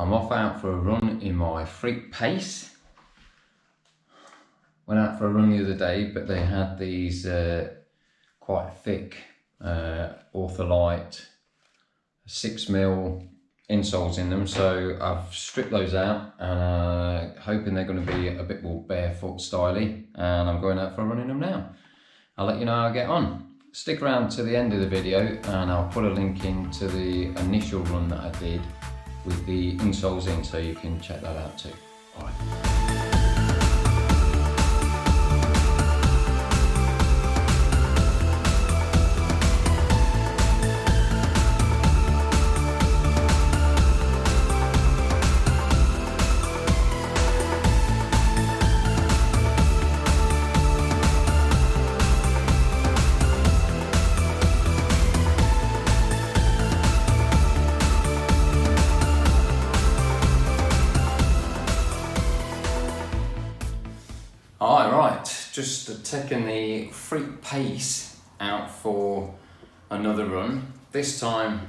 I'm off out for a run in my Freet Pace. Went out for a run the other day, but they had these quite thick Ortholite 6mm insoles in them, so I've stripped those out and hoping they're going to be a bit more barefoot styly, and I'm going out for a run in them now. I'll let you know how I get on. Stick around to the end of the video and I'll put a link into the initial run that I did with the insoles in, so you can check that out too. All right. Alright, just taking the Freet Pace out for another run, this time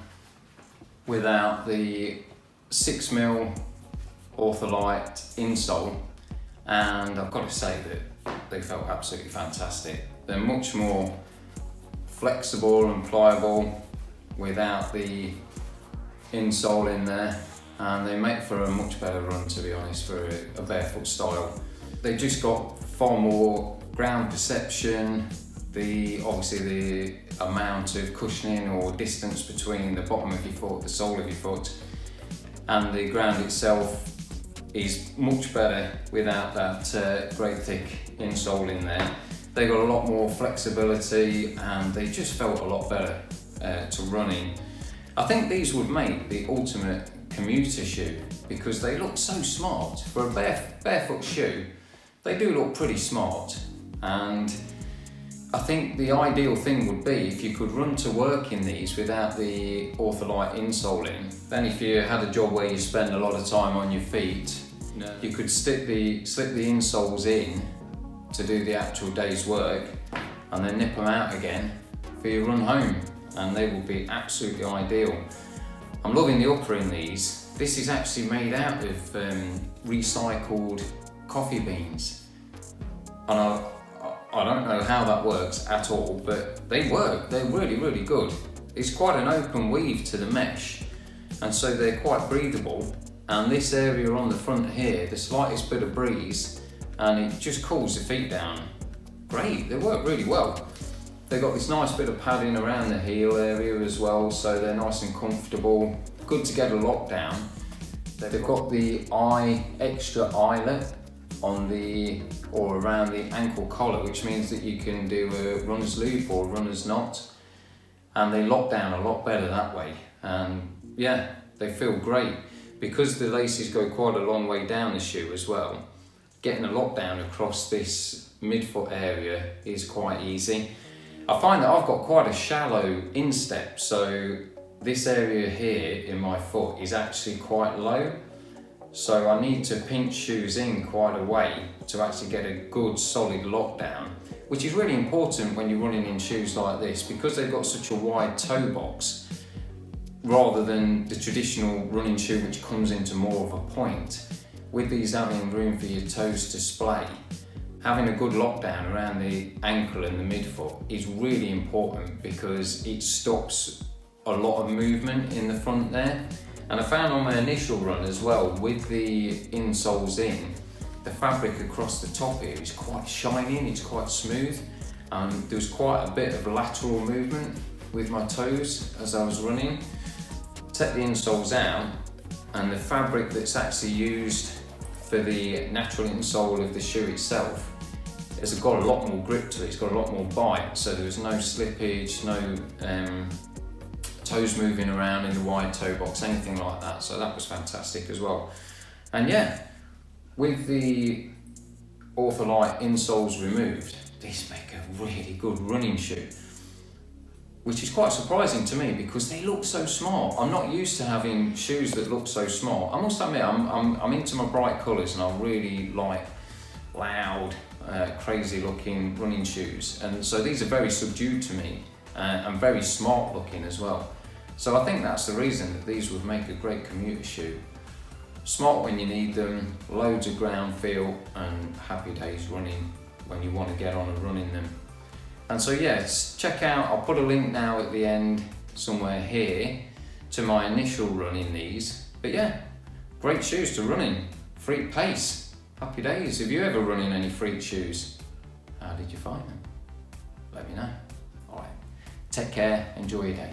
without the 6mm Ortholite insole, and I've got to say that they felt absolutely fantastic. They're much more flexible and pliable without the insole in there, and they make for a much better run, to be honest, for a barefoot style. They just got far more ground perception, obviously the amount of cushioning or distance between the bottom of your foot, the sole of your foot, and the ground itself is much better without that great thick insole in there. They got a lot more flexibility and they just felt a lot better to run in. I think these would make the ultimate commuter shoe because they look so smart. For a barefoot shoe, they do look pretty smart, and I think the ideal thing would be if you could run to work in these without the Ortholite insole in. Then if you had a job where you spend a lot of time on your feet, you could slip the insoles in to do the actual day's work and then nip them out again for your run home, and they will be absolutely ideal. I'm loving the upper in these. This is actually made out of recycled coffee beans, and I don't know how that works at all, but they work. They're really, really good. It's quite an open weave to the mesh, and so they're quite breathable. And this area on the front here, the slightest bit of breeze, and it just cools the feet down. Great, they work really well. They've got this nice bit of padding around the heel area as well, so they're nice and comfortable. Good to get a lockdown. They've got the extra eyelet on or around the ankle collar, which means that you can do a runner's loop or runner's knot, and they lock down a lot better that way. And yeah, they feel great because the laces go quite a long way down the shoe as well. Getting a lockdown across this midfoot area is quite easy. I find that I've got quite a shallow instep, so this area here in my foot is actually quite low. So I need to pinch shoes in quite a way to actually get a good solid lockdown, which is really important when you're running in shoes like this because they've got such a wide toe box rather than the traditional running shoe which comes into more of a point. With these having room for your toes to splay, having a good lockdown around the ankle and the midfoot is really important because it stops a lot of movement in the front there. And I found on my initial run as well, with the insoles in, the fabric across the top here is quite shiny and it's quite smooth. There was quite a bit of lateral movement with my toes as I was running. Take the insoles out, and the fabric that's actually used for the natural insole of the shoe itself has got a lot more grip to it, it's got a lot more bite, so there was no slippage, no toes moving around in the wide toe box, anything like that, so that was fantastic as well. And yeah, with the Ortholite insoles removed, these make a really good running shoe, which is quite surprising to me because they look so smart. I'm not used to having shoes that look so smart. I must admit, I'm into my bright colours and I really like loud, crazy looking running shoes, and so these are very subdued to me and very smart looking as well. So I think that's the reason that these would make a great commuter shoe. smart when you need them, loads of ground feel, and happy days running when you want to get on and run in them. And so yes, check out, I'll put a link now at the end somewhere here to my initial run in these. But yeah, great shoes to run in. Freet Pace, happy days. Have you ever run in any Freet shoes? How did you find them? Let me know. All right, take care, enjoy your day.